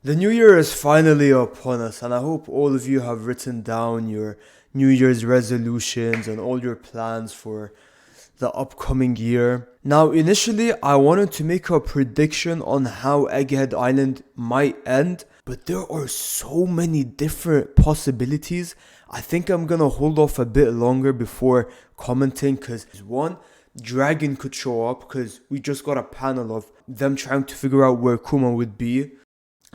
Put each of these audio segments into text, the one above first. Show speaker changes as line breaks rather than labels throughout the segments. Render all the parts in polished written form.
The new year is finally upon us, and I hope all of you have written down your New Year's resolutions and all your plans for the upcoming year. Now, initially, I wanted to make a prediction on how Egghead Island might end, but there are so many different possibilities. I think I'm gonna hold off a bit longer before commenting because one, Dragon could show up because we just got a panel of them trying to figure out where Kuma would be.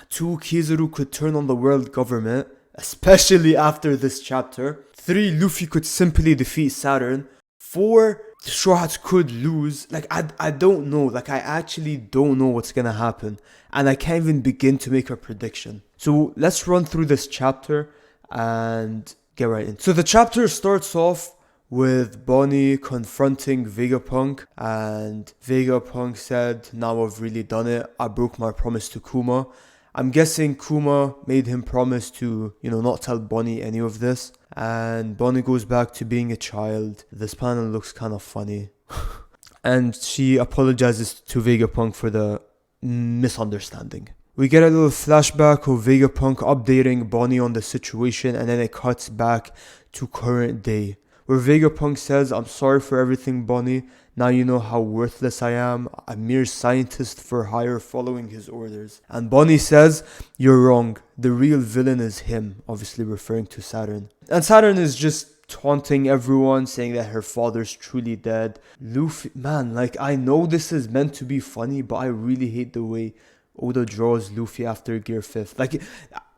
Two, Kizaru could turn on the world government, especially after this chapter. Three, Luffy could simply defeat Saturn. Four, the Straw Hats could lose. I don't know. I actually don't know what's gonna happen. And I can't even begin to make a prediction. So let's run through this chapter and get right in. So the chapter starts off with Bonnie confronting Vegapunk, and Vegapunk said, "Now I've really done it. I broke my promise to Kuma." I'm guessing Kuma made him promise to, not tell Bonnie any of this. And Bonnie goes back to being a child. This panel looks kind of funny. And she apologizes to Vegapunk for the misunderstanding. We get a little flashback of Vegapunk updating Bonnie on the situation, and then it cuts back to current day, where Vegapunk says, "I'm sorry for everything, Bonnie. Now you know how worthless I am, a mere scientist for hire following his orders." And Bonnie says, "You're wrong. The real villain is him," obviously referring to Saturn. And Saturn is just taunting everyone, saying that her father's truly dead. Luffy, man, I know this is meant to be funny, but I really hate the way Oda draws Luffy after Gear 5th.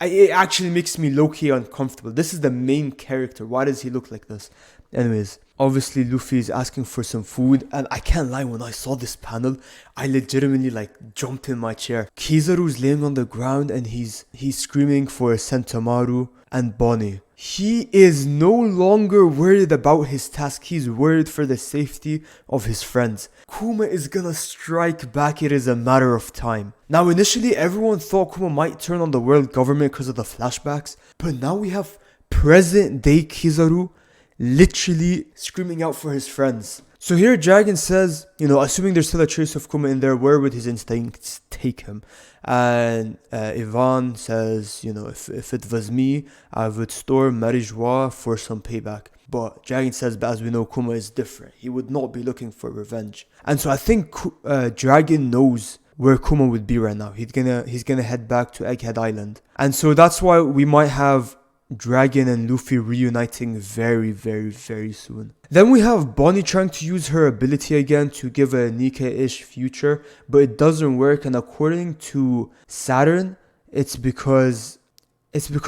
It actually makes me low-key uncomfortable. This is the main character. Why does he look like this? Anyways, obviously Luffy is asking for some food, and I can't lie, when I saw this panel, I legitimately jumped in my chair. Kizaru's laying on the ground and he's screaming for Sentomaru and Bonnie. He is no longer worried about his task, he's worried for the safety of his friends. Kuma is gonna strike back, it is a matter of time. Now initially everyone thought Kuma might turn on the world government because of the flashbacks, but now we have present day Kizaru literally screaming out for his friends. So here Dragon says, assuming there's still a trace of Kuma in there, where would his instincts take him? And Ivan says, if it was me, I would store marijuana for some payback. But Dragon says, but as we know, Kuma is different. He would not be looking for revenge. And so I think Dragon knows where Kuma would be right now. He's gonna head back to Egghead Island. And so that's why we might have Dragon and Luffy reuniting very, very, very soon. Then we have Bonnie trying to use her ability again to give a Nika-ish future, but it doesn't work. And according to Saturn, it's because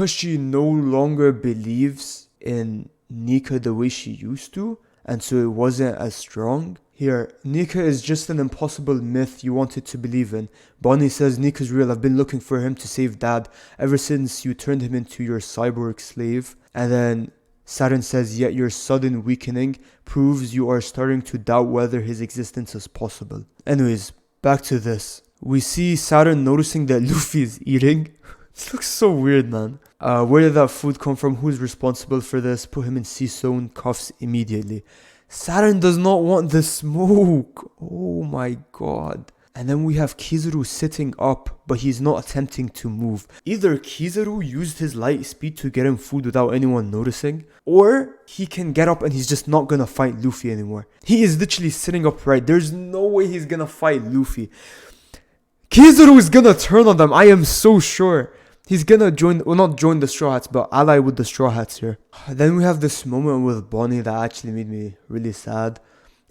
she no longer believes in Nika the way she used to, and so it wasn't as strong. Here, Nika is just an impossible myth you wanted to believe in. Bonnie says, "Nika's real. I've been looking for him to save Dad ever since you turned him into your cyborg slave." And then Saturn says, "Yet your sudden weakening proves you are starting to doubt whether his existence is possible." Anyways, back to this. We see Saturn noticing that Luffy is eating. This looks so weird, man. Where did that food come from? Who's responsible for this? Put him in sea-sewn cuffs immediately. Saturn does not want the smoke. Oh my god. And then we have Kizaru sitting up, but he's not attempting to move. Either Kizaru used his light speed to get him food without anyone noticing, or he can get up and he's just not gonna fight Luffy anymore. He is literally sitting upright. There's no way he's gonna fight Luffy. Kizaru is gonna turn on them. I am so sure. He's gonna not join the Straw Hats, but ally with the Straw Hats here. Then we have this moment with Bonnie that actually made me really sad.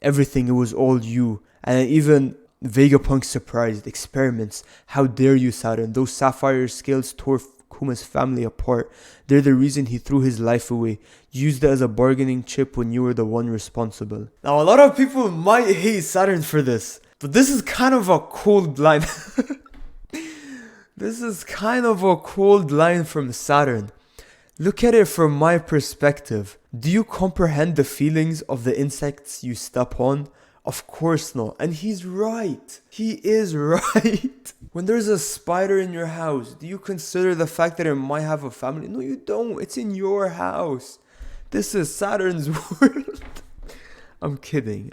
Everything, it was all you. And even Vegapunk surprised. Experiments. How dare you, Saturn? Those sapphire scales tore Kuma's family apart. They're the reason he threw his life away. Used it as a bargaining chip when you were the one responsible. Now, a lot of people might hate Saturn for this, but this is kind of a cold line. This is kind of a cold line from Saturn. Look at it from my perspective. Do you comprehend the feelings of the insects you step on? Of course not. And he's right. He is right. When there's a spider in your house, do you consider the fact that it might have a family? No, you don't. It's in your house. This is Saturn's world. I'm kidding.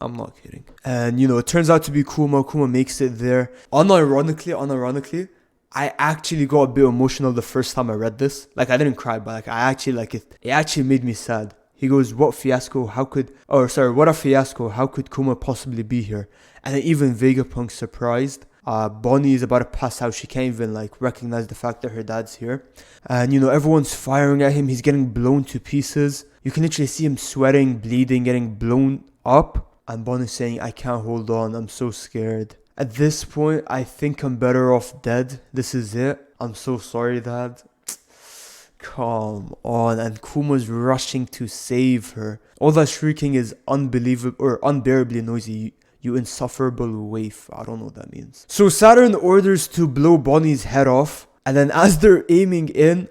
I'm not kidding. And, it turns out to be Kuma. Kuma makes it there. Unironically, I actually got a bit emotional the first time I read this. Like, I didn't cry, but like, I actually like it. It actually made me sad. He goes, what fiasco? What a fiasco. How could Kuma possibly be here? And then even Vegapunk's surprised. Bonnie is about to pass out. She can't even like recognize the fact that her dad's here. And everyone's firing at him. He's getting blown to pieces. You can literally see him sweating, bleeding, getting blown up. And Bonnie's saying, I can't hold on. I'm so scared. At this point, I think I'm better off dead. This is it. I'm so sorry, Dad. Come on. And Kuma's rushing to save her. All that shrieking is unbelievable or unbearably noisy. You insufferable waif. I don't know what that means. So Saturn orders to blow Bonnie's head off. And then as they're aiming in,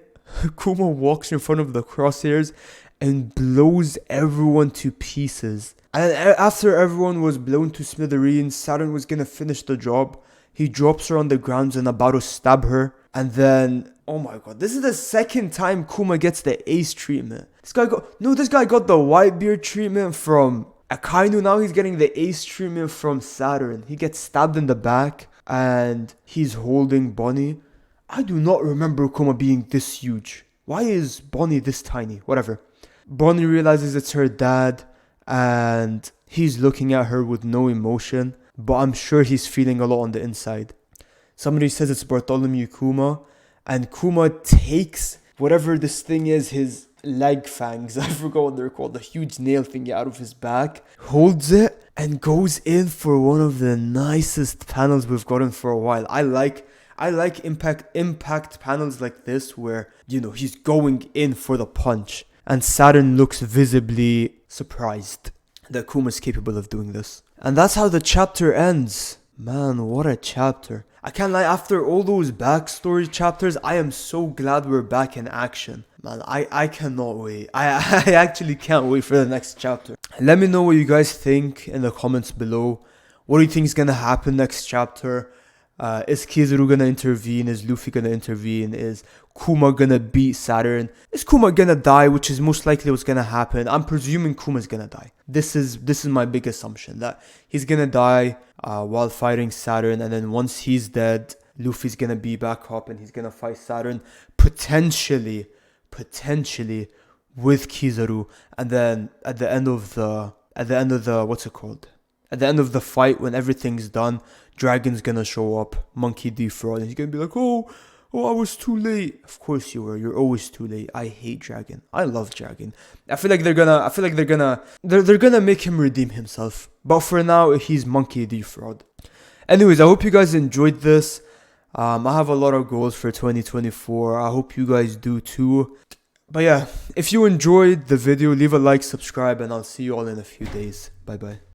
Kuma walks in front of the crosshairs and blows everyone to pieces. And after everyone was blown to smithereens, Saturn was gonna finish the job. He drops her on the ground and about to stab her. And then, oh my god, this is the second time Kuma gets the ace treatment. This guy got the Whitebeard treatment from Akainu. Now he's getting the ace treatment from Saturn. He gets stabbed in the back and he's holding Bonnie. I do not remember Kuma being this huge. Why is Bonnie this tiny? Whatever. Bonnie realizes it's her dad and he's looking at her with no emotion, but I'm sure he's feeling a lot on the inside. Somebody says it's Bartholomew Kuma, and Kuma takes whatever this thing is, his leg fangs, I forgot what they're called, the huge nail thingy out of his back, holds it and goes in for one of the nicest panels we've gotten for a while. I like impact panels like this where, he's going in for the punch. And Saturn looks visibly surprised that Kuma's capable of doing this. And that's how the chapter ends. Man, what a chapter. I can't lie, after all those backstory chapters, I am so glad we're back in action. Man, I cannot wait. I actually can't wait for the next chapter. Let me know what you guys think in the comments below. What do you think is gonna happen next chapter? Is Kizaru gonna intervene? Is Luffy gonna intervene? Is Kuma gonna beat Saturn? Is Kuma gonna die, which is most likely what's gonna happen? I'm presuming Kuma's gonna die. This is my big assumption, that he's gonna die while fighting Saturn, and then once he's dead, Luffy's gonna be back up and he's gonna fight Saturn, potentially with Kizaru, and then at the end of the what's it called? At the end of the fight, when everything's done, Dragon's gonna show up, Monkey D. Fraud, and he's gonna be like, oh, I was too late. Of course you were. You're always too late. I hate Dragon. I love Dragon. I feel like they're gonna make him redeem himself. But for now, he's Monkey D. Fraud. Anyways, I hope you guys enjoyed this. I have a lot of goals for 2024. I hope you guys do too. But yeah, if you enjoyed the video, leave a like, subscribe, and I'll see you all in a few days. Bye bye.